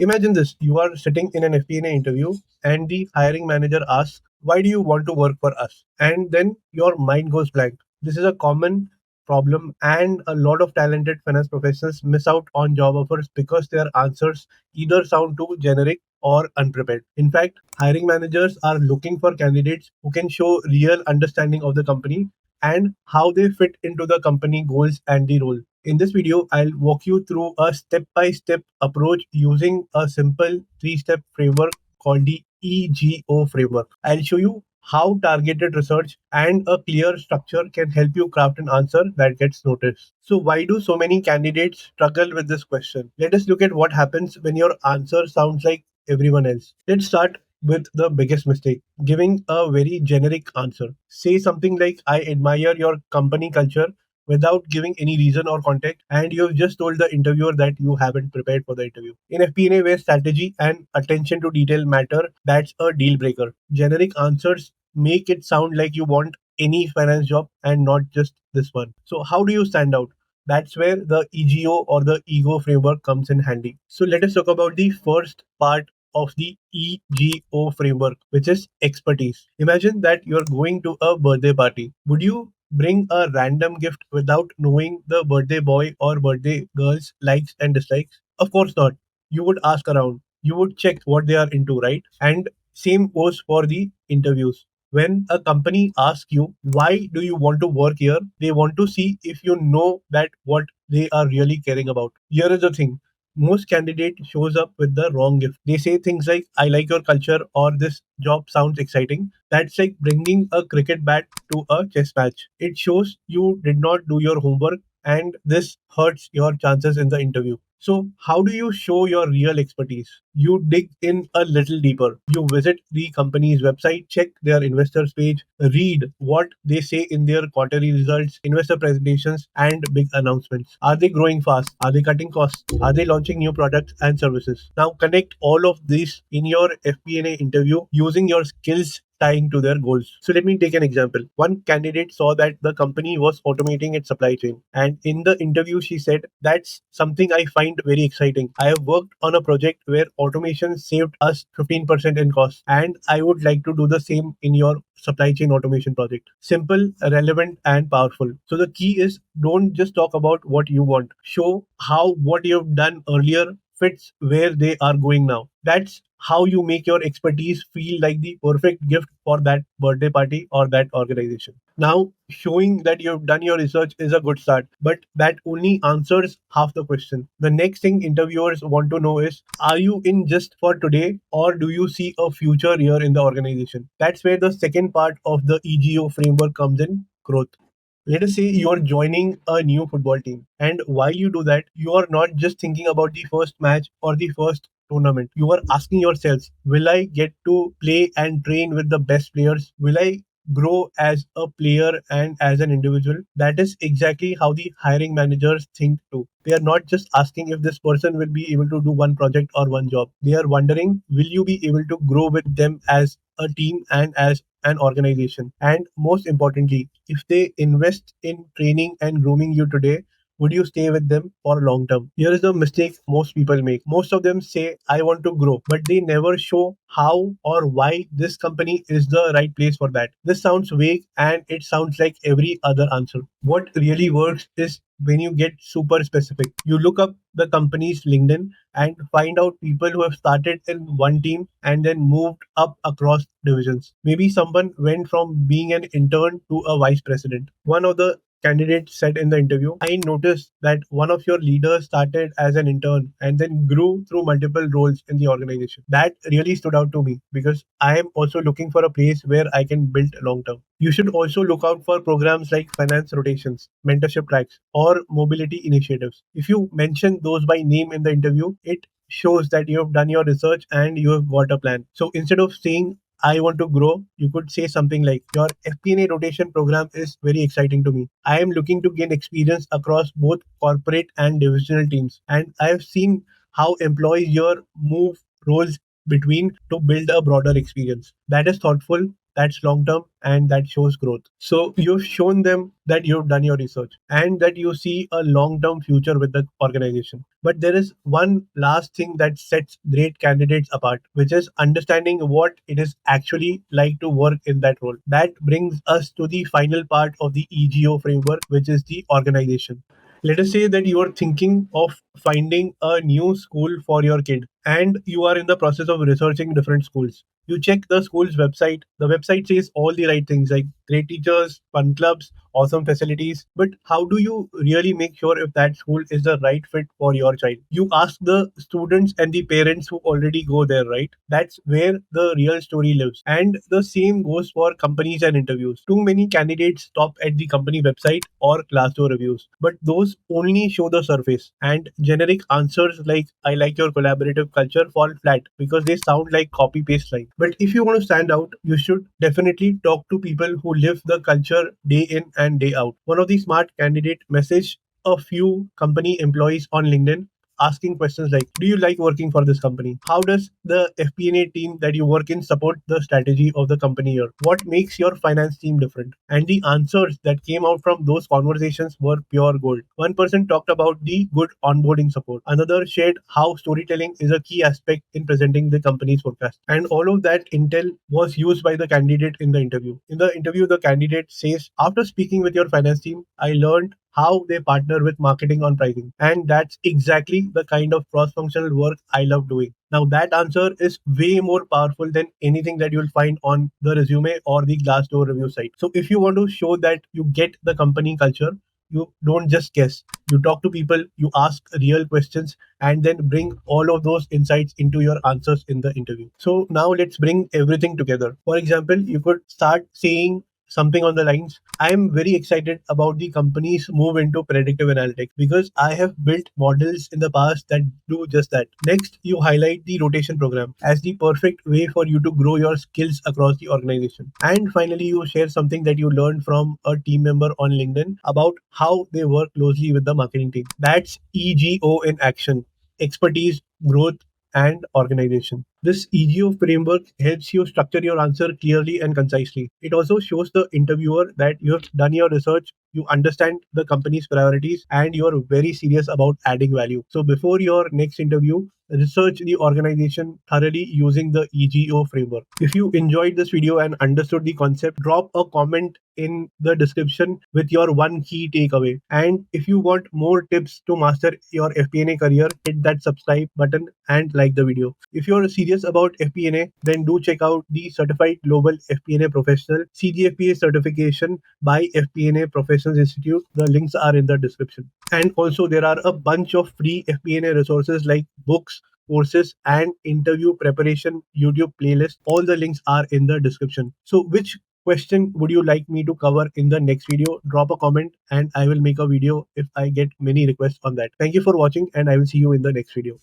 Imagine this, you are sitting in an FP&A interview and the hiring manager asks, "Why do you want to work for us?" And then your mind goes blank. This is a common problem, and a lot of talented finance professionals miss out on job offers because their answers either sound too generic or unprepared. In fact, hiring managers are looking for candidates who can show real understanding of the company and how they fit into the company goals and the role. In this video, I'll walk you through a step-by-step approach using a simple three-step framework called the EGO framework. I'll show you how targeted research and a clear structure can help you craft an answer that gets noticed. So why do so many candidates struggle with this question? Let us look at what happens when your answer sounds like everyone else. Let's start with the biggest mistake, giving a very generic answer. Say something like, "I admire your company culture," without giving any reason or context, and you've just told the interviewer that you haven't prepared for the interview. In FP&A, where strategy and attention to detail matter, that's a deal breaker. Generic answers make it sound like you want any finance job and not just this one. So, how do you stand out? That's where the EGO or the ego framework comes in handy. So, let us talk about the first part of the EGO framework, which is expertise. Imagine that you're going to a birthday party. Would you bring a random gift without knowing the birthday boy or birthday girl's likes and dislikes? Of course not. You would ask around. You would check what they are into, right? And same goes for the interviews. When a company asks you, "Why do you want to work here?" they want to see if you know that what they are really caring about. Here is the thing, most candidate shows up with the wrong gift. They say things like, "I like your culture," or "This job sounds exciting." That's like bringing a cricket bat to a chess match. It shows you did not do your homework, and this hurts your chances in the interview. So, how do you show your real expertise? You dig in a little deeper. You visit the company's website, check their investors page, read what they say in their quarterly results, investor presentations, and big announcements. Are they growing fast? Are they cutting costs? Are they launching new products and services? Now, connect all of these in your FP&A interview using your skills tying to their goals. So let me take an example. One candidate saw that the company was automating its supply chain, and in the interview she said, "That's something I find very exciting. I have worked on a project where automation saved us 15% in cost, and I would like to do the same in your supply chain automation project." Simple, relevant, and powerful. So the key is, don't just talk about what you want. Show how what you've done earlier fits where they are going now. That's how you make your expertise feel like the perfect gift for that birthday party or that organization. Now, showing that you've done your research is a good start, but that only answers half the question. The next thing interviewers want to know is, are you in just for today, or do you see a future here in the organization? That's where the second part of the EGO framework comes in, growth. Let us say you're joining a new football team, and while you do that, you are not just thinking about the first match or the first tournament. You are asking yourselves, will I get to play and train with the best players? Will I grow as a player and as an individual? That is exactly how the hiring managers think too. They are not just asking if this person will be able to do one project or one job. They are wondering, will you be able to grow with them as a team and as an organization? And most importantly, if they invest in training and grooming you today, would you stay with them for long term? Here is the mistake most people make. Most of them say, "I want to grow," but they never show how or why this company is the right place for that. This sounds vague and it sounds like every other answer. What really works is when you get super specific. You look up the company's LinkedIn and find out people who have started in one team and then moved up across divisions. Maybe someone went from being an intern to a vice president. One of the candidates said in the interview, "I noticed that one of your leaders started as an intern and then grew through multiple roles in the organization." That really stood out to me because I am also looking for a place where I can build long term. You should also look out for programs like finance rotations, mentorship tracks, or mobility initiatives. If you mention those by name in the interview, it shows that you have done your research and you have got a plan. So instead of saying, "I want to grow," you could say something like, "Your FP&A rotation program is very exciting to me. I am looking to gain experience across both corporate and divisional teams, and I have seen how employees here move roles between to build a broader experience." That is thoughtful That's long term and that shows growth. So you've shown them that you've done your research and that you see a long term future with the organization. But there is one last thing that sets great candidates apart, which is understanding what it is actually like to work in that role. That brings us to the final part of the EGO framework, which is the organization. Let us say that you are thinking of finding a new school for your kid and you are in the process of researching different schools. You check the school's website. The website says all the right things like great teachers, fun clubs, awesome facilities. But how do you really make sure if that school is the right fit for your child? You ask the students and the parents who already go there, right? That's where the real story lives. And the same goes for companies and interviews. Too many candidates stop at the company website or Glassdoor reviews, but those only show the surface. And generic answers like "I like your collaborative culture" fall flat because they sound like copy paste line. But if you want to stand out, you should definitely talk to people who live the culture day in and day out. One of the smart candidate message a few company employees on LinkedIn asking questions like, do you like working for this company? How does the FP&A team that you work in support the strategy of the company here? What makes your finance team different? And the answers that came out from those conversations were pure gold. One person talked about the good onboarding support. Another shared how storytelling is a key aspect in presenting the company's forecast. And all of that intel was used by the candidate in the interview. In the interview, the candidate says, after speaking with your finance team, I learned how they partner with marketing on pricing. And that's exactly the kind of cross functional work I love doing. Now, that answer is way more powerful than anything that you'll find on the resume or the Glassdoor review site. So, if you want to show that you get the company culture, you don't just guess. You talk to people, you ask real questions, and then bring all of those insights into your answers in the interview. So, now let's bring everything together. For example, you could start saying something on the lines, I am very excited about the company's move into predictive analytics because I have built models in the past that do just that. Next, you highlight the rotation program as the perfect way for you to grow your skills across the organization. And finally, you share something that you learned from a team member on LinkedIn about how they work closely with the marketing team. That's EGO in action: expertise, growth, and organization. This EGO framework helps you structure your answer clearly and concisely. It also shows the interviewer that you have done your research, you understand the company's priorities, and you are very serious about adding value. So before your next interview, research the organization thoroughly using the EGO framework. If you enjoyed this video and understood the concept, drop a comment in the description with your one key takeaway. And if you want more tips to master your FP&A career, hit that subscribe button and like the video. If you're serious about FP&A, then do check out the Certified Global FP&A Professional CGFPA certification by FP&A Professionals Institute. The links are in the description. And also there are a bunch of free FP&A resources like books, courses, and interview preparation YouTube playlist. All the links are in the description. So which question would you like me to cover in the next video? Drop a comment and I will make a video if I get many requests on that. Thank you for watching and I will see you in the next video.